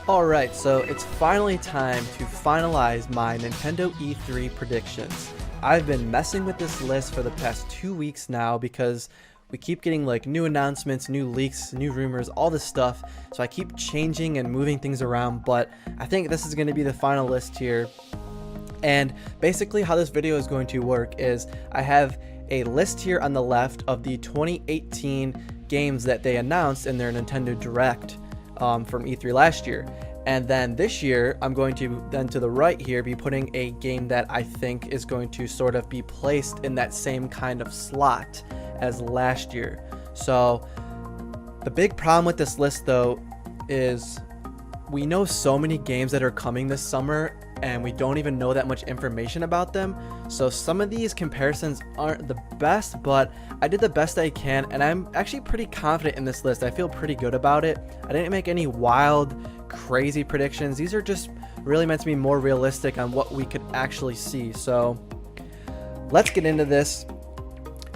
Alright, so it's finally time to finalize my Nintendo E3 predictions. I've been messing with this list for the past 2 weeks now because we keep getting like new announcements, new leaks, new rumors, all this stuff. So I keep changing and moving things around, but I think this is going to be the final list here. And basically how this video is going to work is I have a list here on the left of the 2018 games that they announced in their Nintendo Direct from E3 last year. And then this year, I'm going to then to the right here be putting a game that I think is going to sort of be placed in that same kind of slot as last year. So the big problem with this list though is we know so many games that are coming this summer and we don't even know that much information about them. So some of these comparisons aren't the best, but I did the best I can and I'm actually pretty confident in this list. I feel pretty good about it. I didn't make any wild, crazy predictions. These are just really meant to be more realistic on what we could actually see. So let's get into this.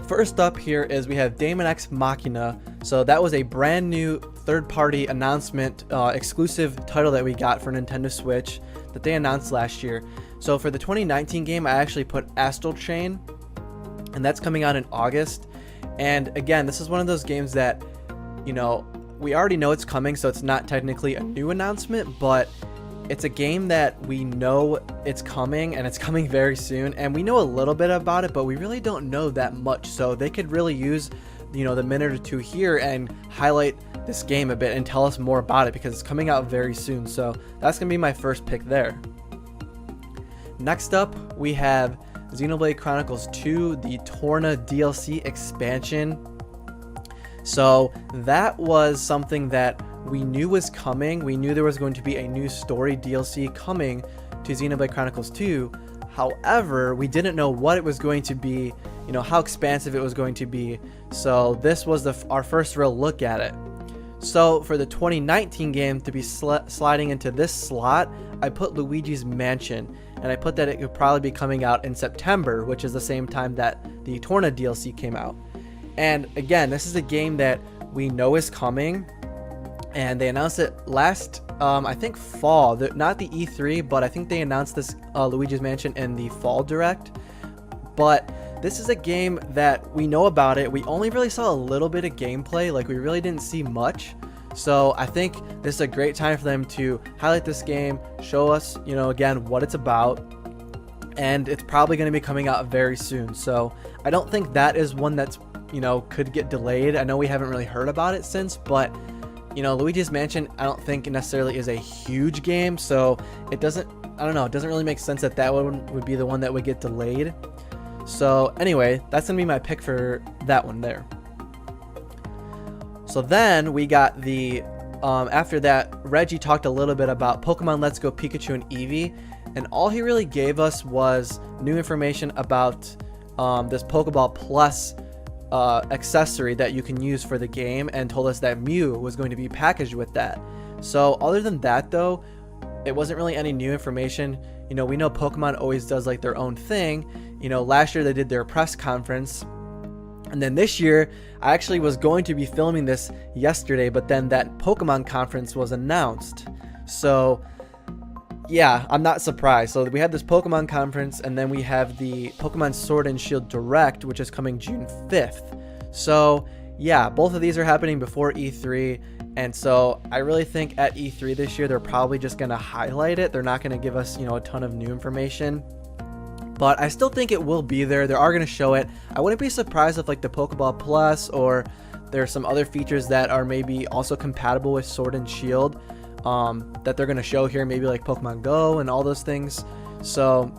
First up here is we have Daemon X Machina. So that was a brand new third-party announcement exclusive title that we got for Nintendo Switch that they announced last year. So for the 2019 game, I actually put Astral Chain, and that's coming out in August. And again, this is one of those games that, you know, we already know it's coming, so it's not technically a new announcement, but it's a game that we know it's coming and it's coming very soon, and we know a little bit about it, but we really don't know that much. So they could really use, you know, the minute or two here and highlight this game a bit and tell us more about it because it's coming out very soon. So that's gonna be my first pick there. Next up, we have Xenoblade Chronicles 2, the Torna DLC expansion. So that was something that we knew was coming. We knew there was going to be a new story DLC coming to Xenoblade Chronicles 2. However, we didn't know what it was going to be, you know, how expansive it was going to be. So this was our first real look at it. So for the 2019 game to be sliding into this slot, I put Luigi's Mansion, and I put that it could probably be coming out in September, which is the same time that the Torna DLC came out. And again, this is a game that we know is coming, and they announced it last, I think fall, not the E3, but I think they announced this Luigi's Mansion in the fall direct. But this is a game that we know about it. We only really saw a little bit of gameplay, like we really didn't see much. So I think this is a great time for them to highlight this game, show us, you know, again, what it's about. And it's probably going to be coming out very soon. So I don't think that is one that's, you know, could get delayed. I know we haven't really heard about it since, but you know, Luigi's Mansion I don't think necessarily is a huge game, so it doesn't, I don't know, it doesn't really make sense that that one would be the one that would get delayed. So anyway, that's gonna be my pick for that one there. So then we got the after that, Reggie talked a little bit about Pokemon Let's Go Pikachu and Eevee, and all he really gave us was new information about this Pokeball Plus accessory that you can use for the game, and told us that Mew was going to be packaged with that. So other than that though, it wasn't really any new information. You know, we know Pokemon always does like their own thing. You know, last year they did their press conference, and then this year I actually was going to be filming this yesterday, but then that Pokemon conference was announced. So yeah, I'm not surprised. So we have this Pokemon conference, and then we have the Pokemon Sword and Shield Direct, which is coming June 5th. So yeah, both of these are happening before E3, and so I really think at E3 this year they're probably just going to highlight it. They're not going to give us, you know, a ton of new information, but I still think it will be there. They are going to show it. I wouldn't be surprised if like the Pokeball Plus or there's some other features that are maybe also compatible with Sword and Shield that they're going to show here, maybe like Pokemon Go and all those things. So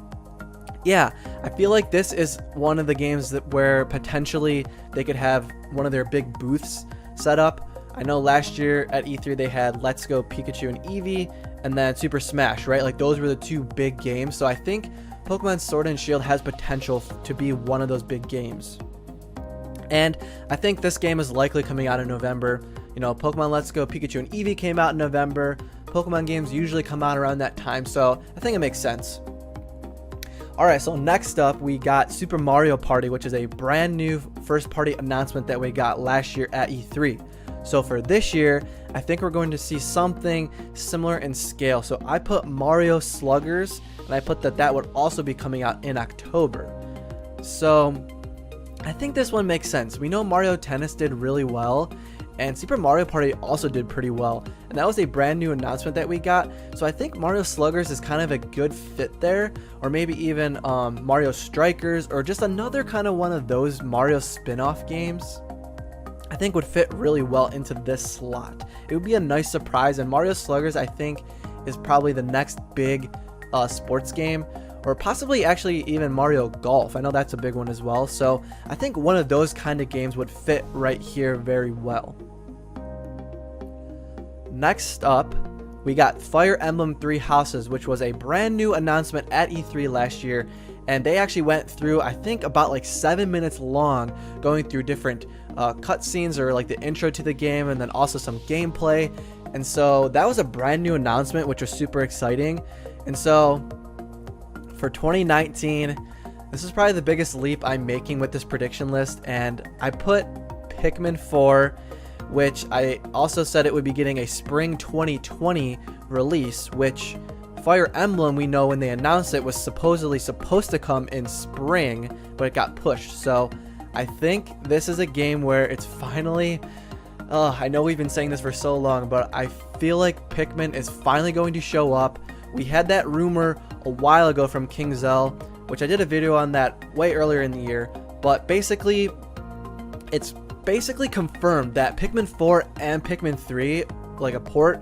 yeah, I feel like this is one of the games that where potentially they could have one of their big booths set up. I know last year at E3 they had Let's Go Pikachu and Eevee, and then Super Smash, right? Like those were the two big games. So I think Pokemon Sword and Shield has potential to be one of those big games. And I think this game is likely coming out in November. You know, Pokemon Let's Go Pikachu and Eevee came out in November. Pokemon games usually come out around that time, so I think it makes sense. Alright, so next up we got Super Mario Party, which is a brand new first party announcement that we got last year at E3. So for this year, I think we're going to see something similar in scale. So I put Mario Sluggers, and I put that would also be coming out in October. So I think this one makes sense. We know Mario Tennis did really well, and Super Mario Party also did pretty well, and that was a brand new announcement that we got. So I think Mario Sluggers is kind of a good fit there, or maybe even Mario Strikers, or just another kind of one of those Mario spin-off games I think would fit really well into this slot. It would be a nice surprise, and Mario Sluggers I think is probably the next big sports game, or possibly actually even Mario Golf. I know that's a big one as well. So I think one of those kind of games would fit right here very well. Next up, we got Fire Emblem Three Houses, which was a brand new announcement at E3 last year. And they actually went through, I think, about like 7 minutes long, going through different cutscenes, or like the intro to the game, and then also some gameplay. And so that was a brand new announcement, which was super exciting. And so for 2019, this is probably the biggest leap I'm making with this prediction list, and I put Pikmin 4, which I also said it would be getting a spring 2020 release, which Fire Emblem, we know when they announced it, was supposedly supposed to come in spring, but it got pushed. So I think this is a game where it's finally, I know we've been saying this for so long, but I feel like Pikmin is finally going to show up. We had that rumor a while ago from King Zell, which I did a video on that way earlier in the year, but basically it's basically confirmed that Pikmin 4 and Pikmin 3, like a port,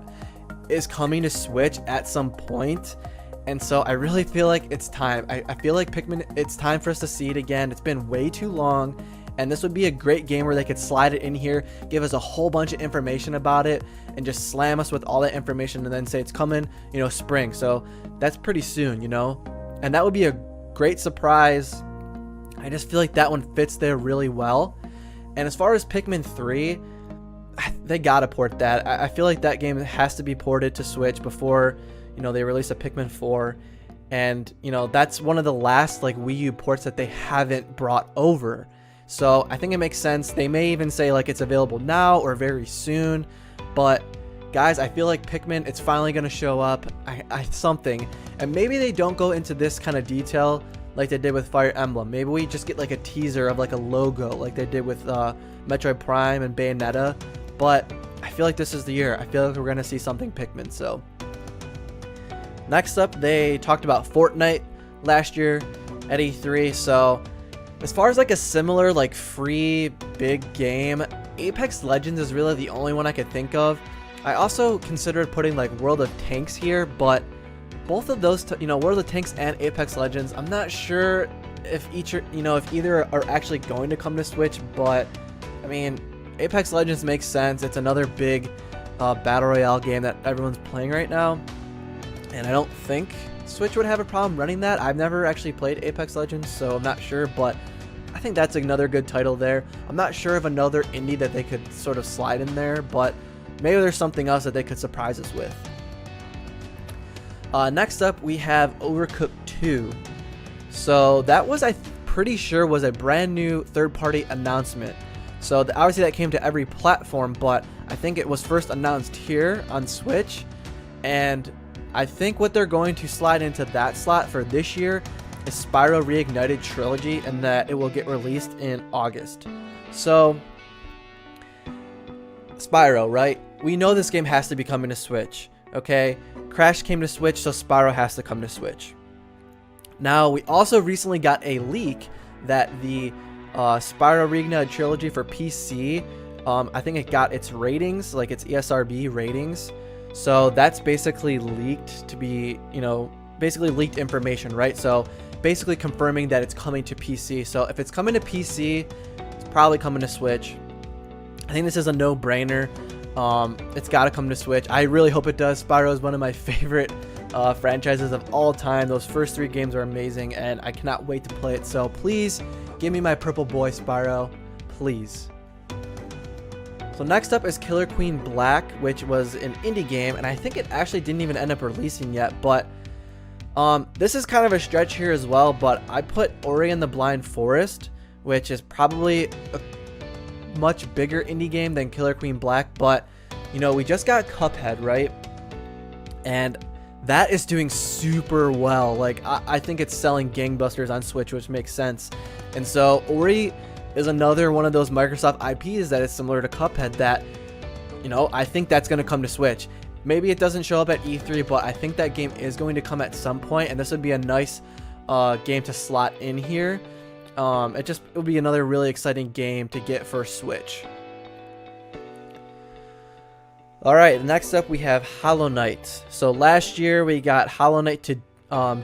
is coming to Switch at some point. And so I really feel like it's time. I feel like Pikmin, it's time for us to see it again. It's been way too long, and this would be a great game where they could slide it in here, give us a whole bunch of information about it, and just slam us with all that information and then say it's coming, you know, spring. So that's pretty soon, you know, and that would be a great surprise. I just feel like that one fits there really well. And as far as Pikmin 3, they gotta port that. I feel like that game has to be ported to Switch before, you know, they release a Pikmin 4. And, you know, that's one of the last like Wii U ports that they haven't brought over. So I think it makes sense. They may even say like it's available now or very soon. But guys, I feel like Pikmin, it's finally gonna show up. Something. And maybe they don't go into this kind of detail like they did with Fire Emblem. Maybe we just get like a teaser of like a logo like they did with Metroid Prime and Bayonetta. But I feel like this is the year. I feel like we're going to see something Pikmin. So next up, they talked about Fortnite last year at E3. So as far as like a similar like free big game, Apex Legends is really the only one I could think of. I also considered putting like World of Tanks here, but both of those, you know, World of Tanks and Apex Legends, I'm not sure if if either are actually going to come to Switch. But I mean, Apex Legends makes sense. It's another big battle royale game that everyone's playing right now, and I don't think Switch would have a problem running that. I've never actually played Apex Legends, so I'm not sure, but I think that's another good title there. I'm not sure of another indie that they could sort of slide in there, but maybe there's something else that they could surprise us with. Next up, we have Overcooked 2. So that was, I'm pretty sure, was a brand new third-party announcement. So obviously that came to every platform, but I think it was first announced here on Switch. And I think what they're going to slide into that slot for this year is Spyro Reignited Trilogy, and that it will get released in August. So Spyro, right? We know this game has to be coming to Switch, okay? Crash came to Switch, so Spyro has to come to Switch. Now, we also recently got a leak that the Spyro Reignited Trilogy for PC, I think it got its ratings, like its ESRB ratings. So that's basically leaked to be, you know, basically leaked information, right? So basically confirming that it's coming to PC. So if it's coming to PC, it's probably coming to Switch. I think this is a no-brainer. It's got to come to Switch. I really hope it does. Spyro is one of my favorite franchises of all time. Those first 3 games are amazing, and I cannot wait to play it. So please give me my purple boy, Spyro. Please. So next up is Killer Queen Black, which was an indie game, and I think it actually didn't even end up releasing yet. But this is kind of a stretch here as well, but I put Ori and the Blind Forest, which is probably a much bigger indie game than Killer Queen Black, but you know, we just got Cuphead, right? And that is doing super well. Like, I think it's selling gangbusters on Switch, which makes sense. And so Ori is another one of those Microsoft IPs that is similar to Cuphead that, you know, I think that's going to come to Switch. Maybe it doesn't show up at E3, but I think that game is going to come at some point, and this would be a nice game to slot in here. It would be another really exciting game to get for Switch. Alright, next up we have Hollow Knight. So last year we got Hollow Knight to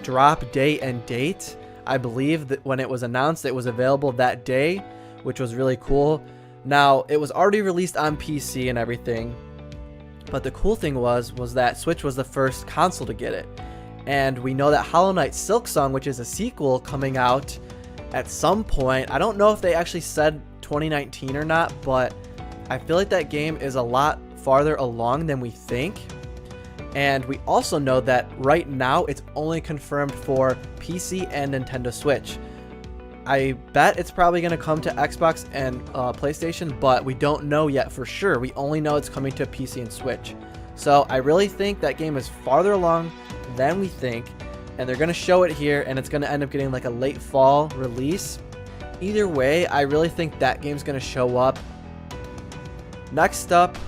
drop day and date. I believe that when it was announced it was available that day, which was really cool. Now, it was already released on PC and everything, but the cool thing was that Switch was the first console to get it. And we know that Hollow Knight Silksong, which is a sequel, coming out at some point. I don't know if they actually said 2019 or not, but I feel like that game is a lot farther along than we think. And we also know that right now it's only confirmed for PC and Nintendo Switch. I bet it's probably going to come to Xbox and PlayStation, but we don't know yet for sure. We only know it's coming to PC and Switch. So I really think that game is farther along than we think, and they're going to show it here, and it's going to end up getting like a late fall release. Either way, I really think that game's going to show up. Next up,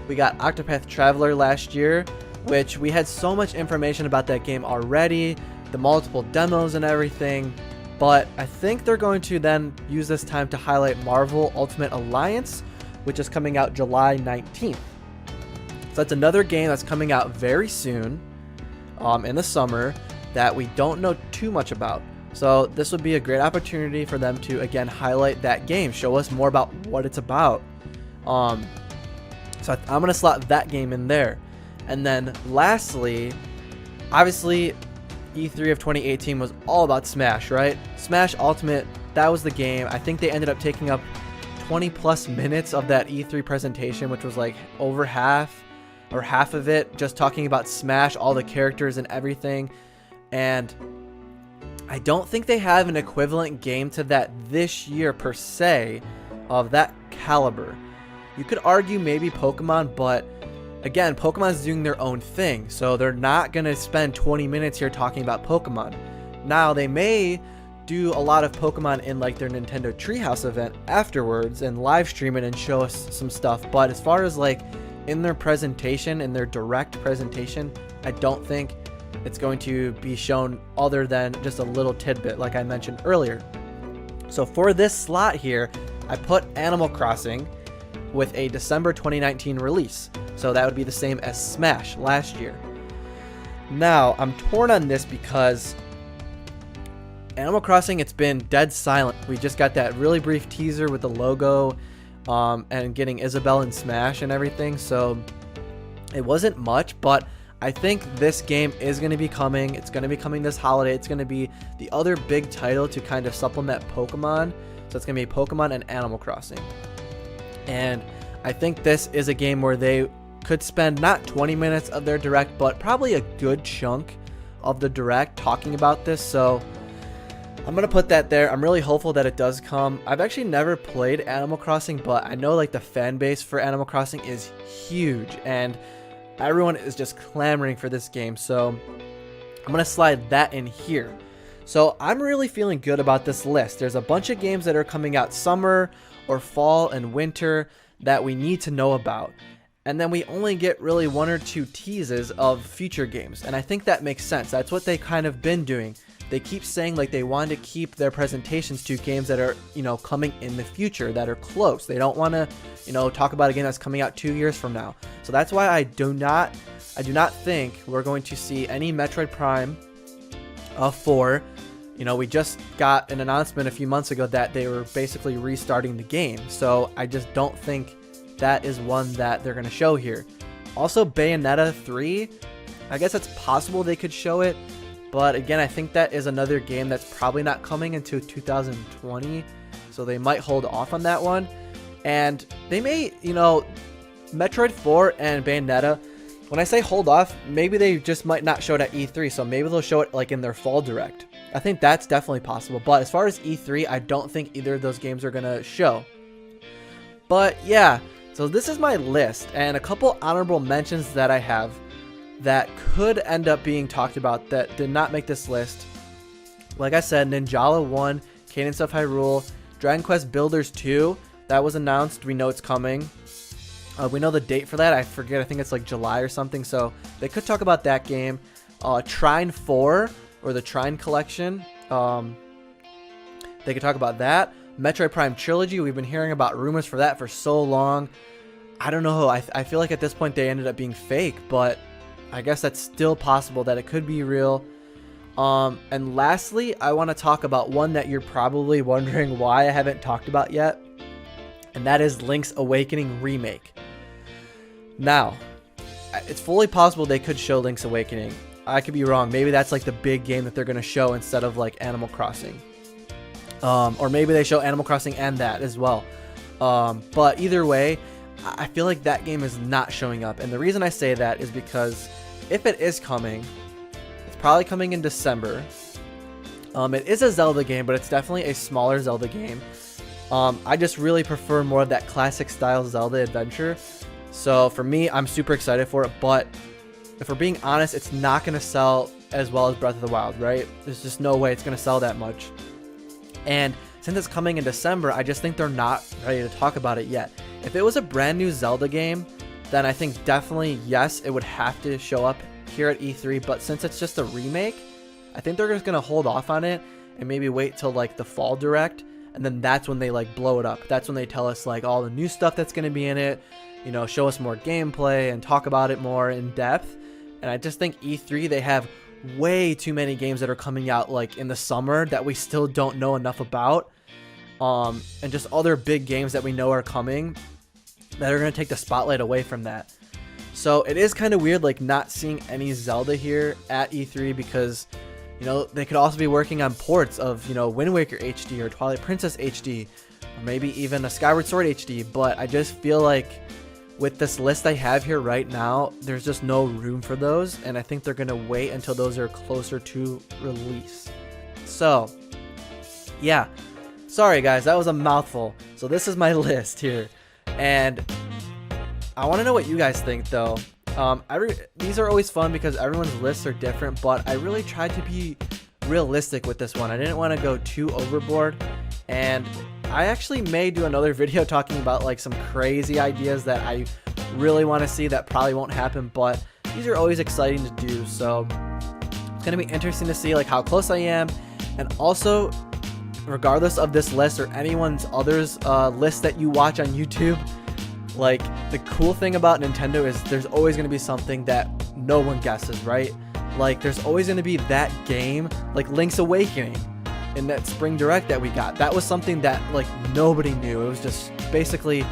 we got Octopath Traveler last year, which we had so much information about that game already, the multiple demos and everything. But I think they're going to then use this time to highlight Marvel Ultimate Alliance, which is coming out July 19th. So that's another game that's coming out very soon in the summer that we don't know too much about. So this would be a great opportunity for them to, again, highlight that game, show us more about what it's about. So I'm going to slot that game in there. And then lastly, obviously, E3 of 2018 was all about Smash, right? Smash Ultimate, that was the game. I think they ended up taking up 20 plus minutes of that E3 presentation, which was like over half or half of it just talking about Smash, all the characters and everything. And I don't think they have an equivalent game to that this year per se of that caliber. You could argue maybe Pokemon, but again, Pokemon's doing their own thing, so they're not going to spend 20 minutes here talking about Pokemon. Now, they may do a lot of Pokemon in like their Nintendo Treehouse event afterwards and live stream it and show us some stuff, but as far as like in their presentation, in their direct presentation, I don't think it's going to be shown other than just a little tidbit like I mentioned earlier. So for this slot here, I put Animal Crossing with a December 2019 release. So that would be the same as Smash last year. Now, I'm torn on this because Animal Crossing, it's been dead silent. We just got that really brief teaser with the logo and getting Isabelle in Smash and everything. So it wasn't much, but I think this game is going to be coming. It's going to be coming this holiday. It's going to be the other big title to kind of supplement Pokemon. So it's going to be Pokemon and Animal Crossing. And I think this is a game where they could spend not 20 minutes of their direct, but probably a good chunk of the direct talking about this. So I'm going to put that there. I'm really hopeful that it does come. I've actually never played Animal Crossing, but I know like the fan base for Animal Crossing is huge and everyone is just clamoring for this game. So I'm going to slide that in here. So I'm really feeling good about this list. There's a bunch of games that are coming out summer or fall and winter that we need to know about. And then we only get really one or two teases of future games. And I think that makes sense. That's what they kind of been doing. They keep saying like they want to keep their presentations to games that are, you know, coming in the future, that are close. They don't want to, you know, talk about a game that's coming out 2 years from now. So that's why I do not think we're going to see any Metroid Prime 4. You know, we just got an announcement a few months ago that they were basically restarting the game. So I just don't think that is one that they're going to show here. Also, Bayonetta 3, I guess it's possible they could show it. But again, I think that is another game that's probably not coming until 2020. So they might hold off on that one. And they may, you know, Metroid 4 and Bayonetta, when I say hold off, maybe they just might not show it at E3. So maybe they'll show it like in their fall direct. I think that's definitely possible. But as far as E3, I don't think either of those games are going to show. But yeah, So this is my list, and a couple honorable mentions that I have that could end up being talked about that did not make this list. Like I said, Ninjala 1, Cadence of Hyrule, Dragon Quest Builders 2, that was announced. We know it's coming. We know the date for that. I forget. I think it's like July or something. So they could talk about that game. Trine 4, or the Trine Collection. They could talk about that. Metroid Prime Trilogy. We've been hearing about rumors for that for so long. I don't know. I feel like at this point they ended up being fake, but I guess that's still possible that it could be real. And lastly, I want to talk about one that you're probably wondering why I haven't talked about yet, and that is Link's Awakening Remake. Now, it's fully possible they could show Link's Awakening. I could be wrong. Maybe that's like the big game that they're going to show instead of like Animal Crossing. Or maybe they show Animal Crossing and that as well. But either way, I feel like that game is not showing up. And the reason I say that is because if it is coming, it's probably coming in December. It is a Zelda game, but it's definitely a smaller Zelda game. I just really prefer more of that classic style Zelda adventure. So for me, I'm super excited for it. But if we're being honest, it's not going to sell as well as Breath of the Wild, right? There's just no way it's going to sell that much. And since it's coming in December, I just think they're not ready to talk about it yet. If it was a brand new Zelda game, then I think definitely, yes, it would have to show up here at E3. But since it's just a remake, I think they're just going to hold off on it and maybe wait till like the fall direct. And then that's when they like blow it up. That's when they tell us like all the new stuff that's going to be in it, you know, show us more gameplay and talk about it more in depth. And I just think E3, they have way too many games that are coming out like in the summer that we still don't know enough about. And just other big games that we know are coming that are going to take the spotlight away from that. So it is kind of weird like not seeing any Zelda here at E3 because, you know, they could also be working on ports of, you know, Wind Waker HD or Twilight Princess HD or maybe even a Skyward Sword HD. But I just feel like with this list I have here right now, there's just no room for those, and I think they're going to wait until those are closer to release. So, yeah. Sorry, guys, that was a mouthful. So this is my list here, and I want to know what you guys think, though. These are always fun because everyone's lists are different, but I really tried to be realistic with this one. I didn't want to go too overboard, and I actually may do another video talking about like some crazy ideas that I really want to see that probably won't happen, but these are always exciting to do. So it's going to be interesting to see like how close I am. And also, regardless of this list or anyone's others list that you watch on YouTube, like the cool thing about Nintendo is there's always going to be something that no one guesses, right? Like there's always going to be that game like Link's Awakening in that spring direct that we got. That was something that like nobody knew. It was just basically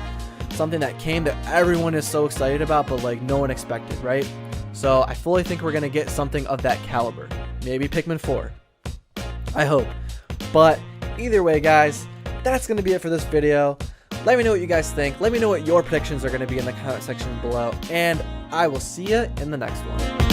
something that came that everyone is so excited about, but like no one expected, right? So I fully think we're gonna get something of that caliber. Maybe Pikmin 4. I hope. But either way, guys, that's gonna be it for this video. Let me know what you guys think. Let me know what your predictions are gonna be in the comment section below, and I will see you in the next one.